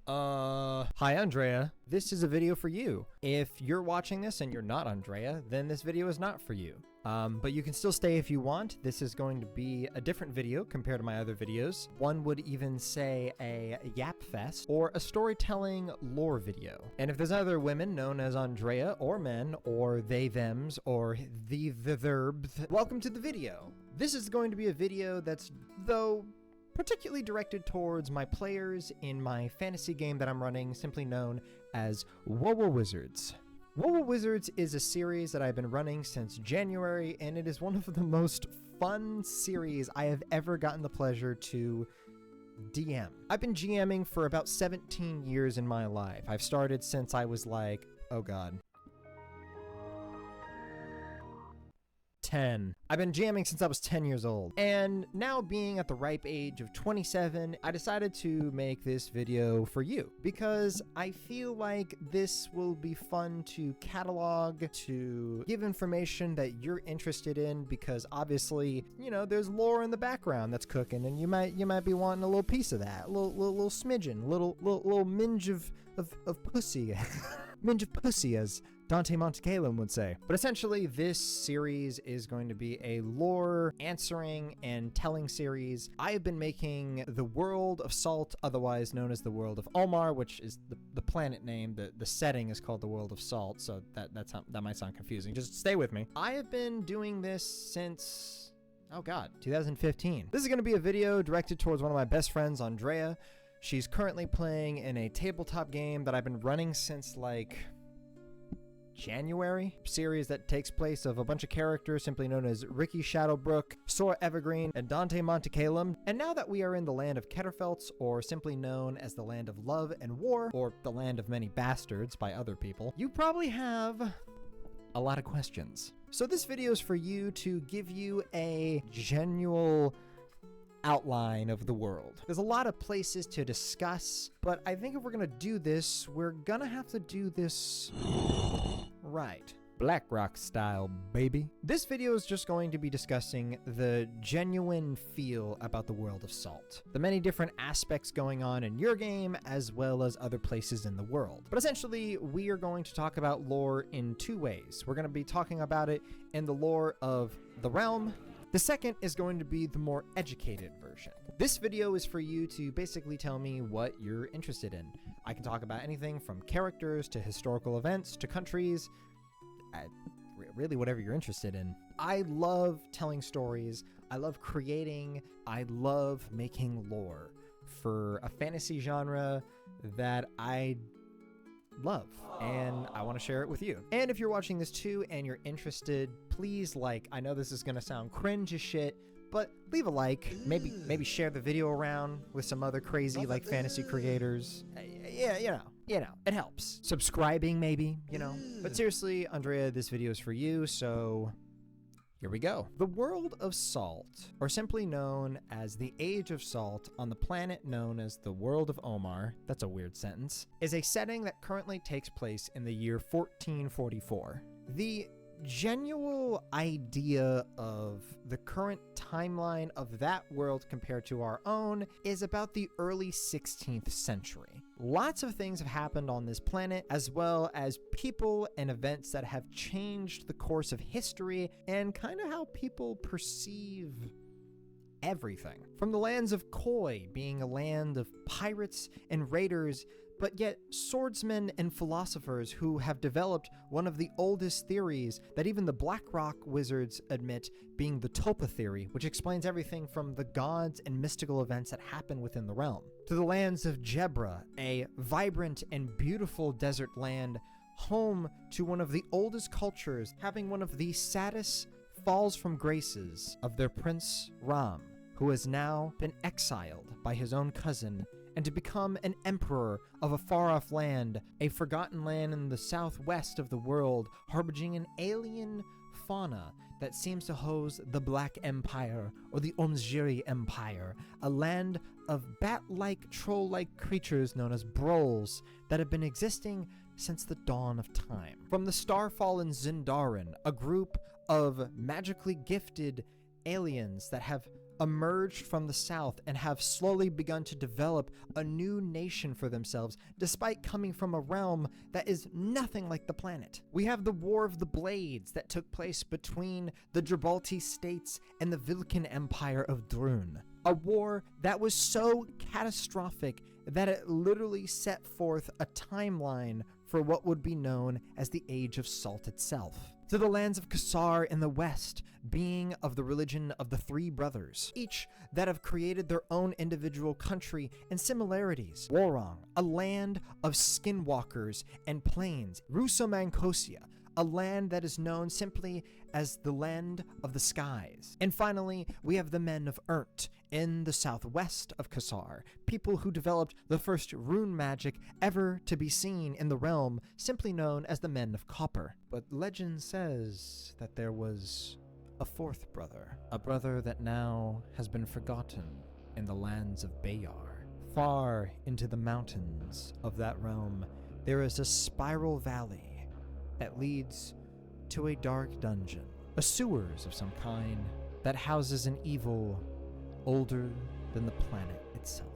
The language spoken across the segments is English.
Hi Andrea, this is a video for you. If you're watching this and you're not Andrea, then this video is not for you. But you can still stay if you want. This is going to be a different video compared to my other videos. One would even say a Yap Fest or a storytelling lore video. And if there's other women known as Andrea or men or they thems or the therbs, welcome to the video. This is going to be a video that's, though, particularly directed towards my players in my fantasy game that I'm running, simply known as Wowo Wizards. Wowo Wizards is a series that I've been running since January, and it is one of the most fun series I have ever gotten the pleasure to DM. I've been GMing for about 17 years in my life. I've started since I was like, oh god, 10. I've been jamming since I was 10 years old. And now being at the ripe age of 27, I decided to make this video for you because I feel like this will be fun to catalog, to give information that you're interested in, because obviously, you know, there's lore in the background that's cooking and you might be wanting a little piece of that, a little smidgen, little minge of pussy. Minge of pussy, as Dante Montecalum would say. But essentially, this series is going to be a lore answering and telling series. I have been making the world of Salt, otherwise known as the world of Omar, which is the planet name. The setting is called the world of Salt, so that might sound confusing. Just stay with me. I have been doing this since, oh god, 2015. This is going to be a video directed towards one of my best friends, Andrea. She's currently playing in a tabletop game that I've been running since like January. Series that takes place of a bunch of characters simply known as Ricky Shadowbrook, Sora Evergreen, and Dante Montecalum. And now that we are in the land of Ketterfelts, or simply known as the land of love and war, or the land of many bastards by other people, you probably have a lot of questions. So this video is for you to give you a genuine outline of the world. There's a lot of places to discuss, but I think if we're gonna do this, we're gonna have to do this right. BlackRock style, baby. This video is just going to be discussing the genuine feel about the world of Salt. The many different aspects going on in your game, as well as other places in the world. But essentially, we are going to talk about lore in two ways. We're going to be talking about it in the lore of the realm. The second is going to be the more educated version. This video is for you to basically tell me what you're interested in. I can talk about anything from characters to historical events to countries, really whatever you're interested in. I love telling stories, I love creating, I love making lore for a fantasy genre that I love, and I want to share it with you. And if you're watching this too and you're interested, please like. I know this is gonna sound cringe as shit, but leave a like, maybe share the video around with some other crazy like fantasy creators. Yeah, you know, it helps. Subscribing maybe, you know. But seriously, Andrea, this video is for you, so here we go. The world of Salt, or simply known as the Age of Salt on the planet known as the world of Omar, that's a weird sentence, is a setting that currently takes place in the year 1444. The genuine idea of the current timeline of that world compared to our own is about the early 16th century. Lots of things have happened on this planet, as well as people and events that have changed the course of history and kind of how people perceive everything. From the lands of Koi being a land of pirates and raiders, but yet swordsmen and philosophers who have developed one of the oldest theories that even the BlackRock wizards admit, being the Topa theory, which explains everything from the gods and mystical events that happen within the realm, to the lands of Jebra, a vibrant and beautiful desert land, home to one of the oldest cultures, having one of the saddest falls from graces of their prince Ram, who has now been exiled by his own cousin and to become an emperor of a far-off land, a forgotten land in the southwest of the world, harboring an alien fauna that seems to host the Black Empire or the Omjiri Empire, a land of bat-like, troll-like creatures known as Brolls that have been existing since the dawn of time. From the Starfallen Zindarin, a group of magically gifted aliens that have emerged from the south and have slowly begun to develop a new nation for themselves, despite coming from a realm that is nothing like the planet. We have the War of the Blades that took place between the Gibraltar states and the Vilcan Empire of Drun. A war that was so catastrophic that it literally set forth a timeline for what would be known as the Age of Salt itself. To the lands of Kassar in the west, being of the religion of the Three Brothers, each that have created their own individual country and similarities. Warong, a land of skinwalkers and plains. Rusomancosia, a land that is known simply as the Land of the Skies. And finally, we have the men of Urt in the southwest of Kassar, people who developed the first rune magic ever to be seen in the realm, simply known as the Men of Copper. But legend says that there was a fourth brother, a brother that now has been forgotten in the lands of Bayar. Far into the mountains of that realm, there is a spiral valley that leads to a dark dungeon, a sewers of some kind that houses an evil older than the planet itself.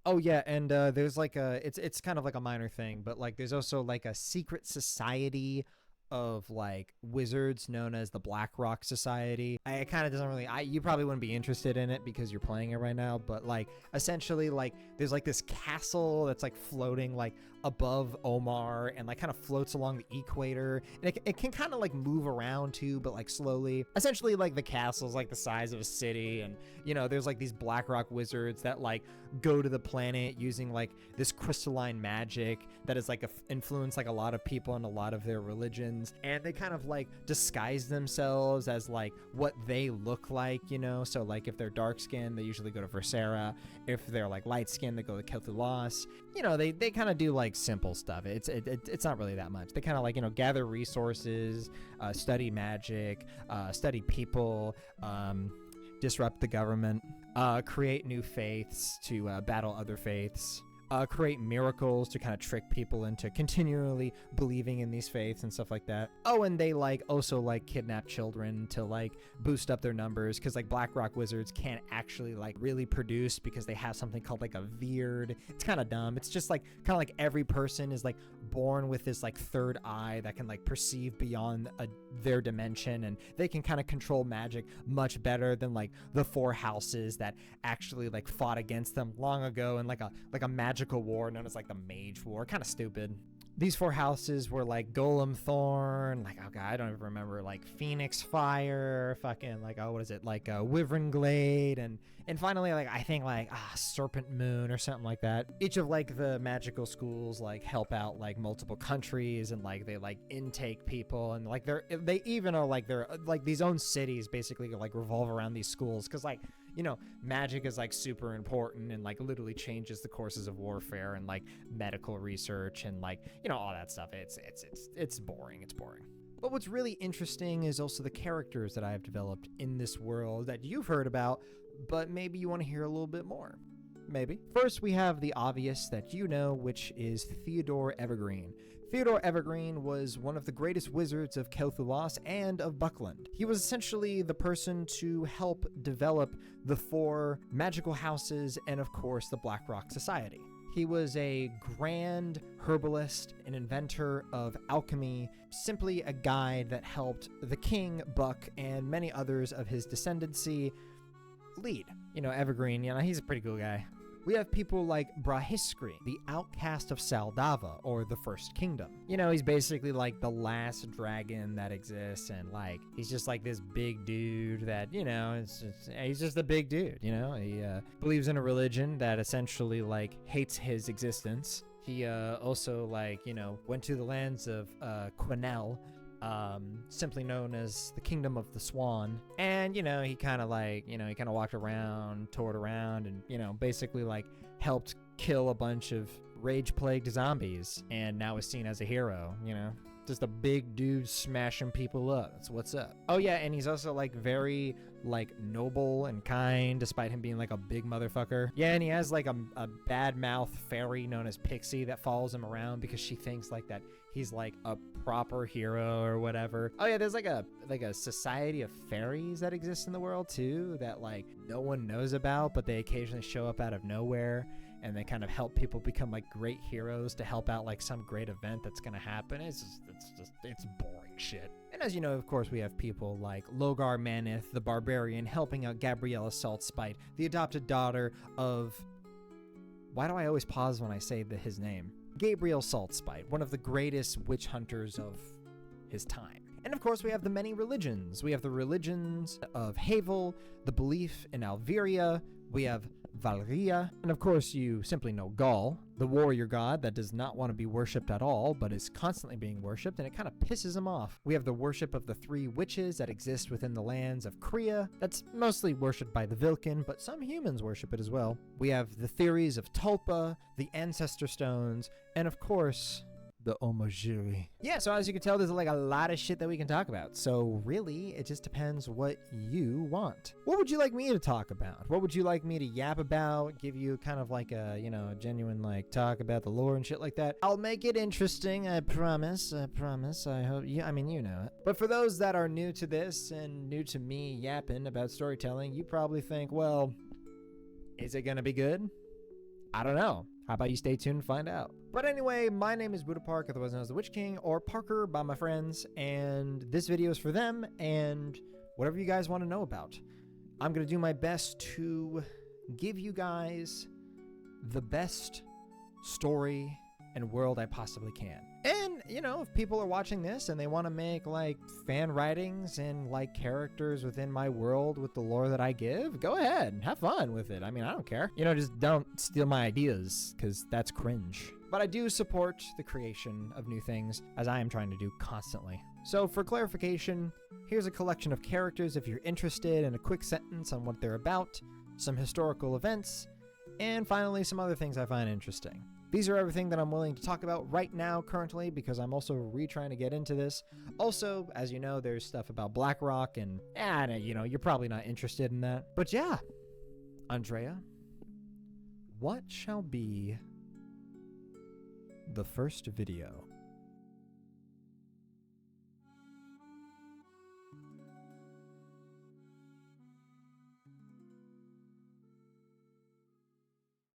Oh yeah, and there's like it's kind of like a minor thing, but like there's also like a secret society of like wizards known as the Black Rock Society. It kind of doesn't really, you probably wouldn't be interested in it because you're playing it right now, but like essentially like there's like this castle that's like floating like above Omar and like kind of floats along the equator, and it can kind of like move around too, but like slowly. Essentially like the castle's like the size of a city, and you know there's like these Black Rock wizards that like go to the planet using like this crystalline magic that is like influenced like a lot of people and a lot of their religions, and they kind of like disguise themselves as like what they look like, you know. So like if they're dark skinned, they usually go to Versera. If they're like light skinned, they go to Kel'Thuzad. You know, they kind of do like simple stuff. It's not really that much. They kind of like, you know, gather resources, study magic, study people, disrupt the government, create new faiths to battle other faiths, create miracles to kind of trick people into continually believing in these faiths and stuff like that. Oh, and they like also like kidnap children to like boost up their numbers, because like Black Rock wizards can't actually like really produce because they have something called like a Veerd. It's kind of dumb. It's just like kind of like every person is like born with this like third eye that can like perceive beyond their dimension, and they can kind of control magic much better than like the four houses that actually like fought against them long ago in like a magical war known as like the Mage War. Kind of stupid. These four houses were like Golem Thorn, like, oh god, I don't even remember, like Phoenix Fire, fucking like, oh, what is it, like Wyvern Glade, and finally like I think like Serpent Moon or something like that. Each of like the magical schools like help out like multiple countries, and like they like intake people, and like they even are like they're like these own cities basically like revolve around these schools, because like, you know, magic is like super important and like literally changes the courses of warfare and like medical research and like, you know, all that stuff. It's boring. It's boring. But what's really interesting is also the characters that I've developed in this world that you've heard about, but maybe you want to hear a little bit more. Maybe. First, we have the obvious that you know, which is Theodore Evergreen. Theodore Evergreen was one of the greatest wizards of Kel'Thuzad and of Buckland. He was essentially the person to help develop the four magical houses and, of course, the Black Rock Society. He was a grand herbalist, an inventor of alchemy, simply a guide that helped the king, Buck, and many others of his descendancy lead. You know, Evergreen, you know, he's a pretty cool guy. We have people like Brahiskri, the outcast of Saldava, or the First Kingdom. You know, he's basically like the last dragon that exists, and like he's just like this big dude that, you know, he's just a big dude, you know? He believes in a religion that essentially like hates his existence. He also like, you know, went to the lands of Quenel, simply known as the Kingdom of the Swan, and you know, he kind of walked around, toured around, and you know, basically like helped kill a bunch of rage-plagued zombies, and now is seen as a hero. You know, just a big dude smashing people up. That's what's up. Oh yeah, and he's also like very like noble and kind, despite him being like a big motherfucker. Yeah, and he has like a bad mouth fairy known as Pixie that follows him around because she thinks like that he's like a proper hero or whatever. Oh yeah, there's like a society of fairies that exists in the world too, that like no one knows about, but they occasionally show up out of nowhere, and they kind of help people become like great heroes to help out like some great event that's gonna happen. It's boring shit. And as you know, of course, we have people like Logar Maneth, the barbarian, helping out Gabriella Saltspite, the adopted daughter of... Why do I always pause when I say his name? Gabriel Saltspite, one of the greatest witch hunters of his time. And of course, we have the many religions. We have the religions of Havel, the belief in Alviria, we have Valria, and of course you simply know Gaul, the warrior god that does not want to be worshipped at all, but is constantly being worshipped, and it kind of pisses him off. We have the worship of the 3 witches that exist within the lands of Kria, that's mostly worshipped by the Vilken, but some humans worship it as well. We have the theories of Tulpa, the Ancestor Stones, and of course... the Omajiri. Yeah, so as you can tell, there's like a lot of shit that we can talk about. So really, it just depends what you want. What would you like me to talk about? What would you like me to yap about? Give you kind of like a, you know, a genuine like talk about the lore and shit like that. I'll make it interesting, I promise. I promise. I hope you, I mean, you know it. But for those that are new to this and new to me yapping about storytelling, you probably think, well, is it gonna be good? I don't know. How about you stay tuned and find out? But anyway, my name is Buddha Park, otherwise known as the Witch King, or Parker by my friends, and this video is for them and whatever you guys want to know about. I'm going to do my best to give you guys the best story and world I possibly can. And, you know, if people are watching this and they want to make, like, fan writings and, like, characters within my world with the lore that I give, go ahead. Have fun with it. I mean, I don't care. You know, just don't steal my ideas, because that's cringe. But I do support the creation of new things, as I am trying to do constantly. So, for clarification, here's a collection of characters if you're interested in a quick sentence on what they're about, some historical events, and finally, some other things I find interesting. These are everything that I'm willing to talk about right now currently because I'm also trying to get into this. Also, as you know, there's stuff about BlackRock and, you know, you're probably not interested in that. But yeah, Andrea, what shall be the first video?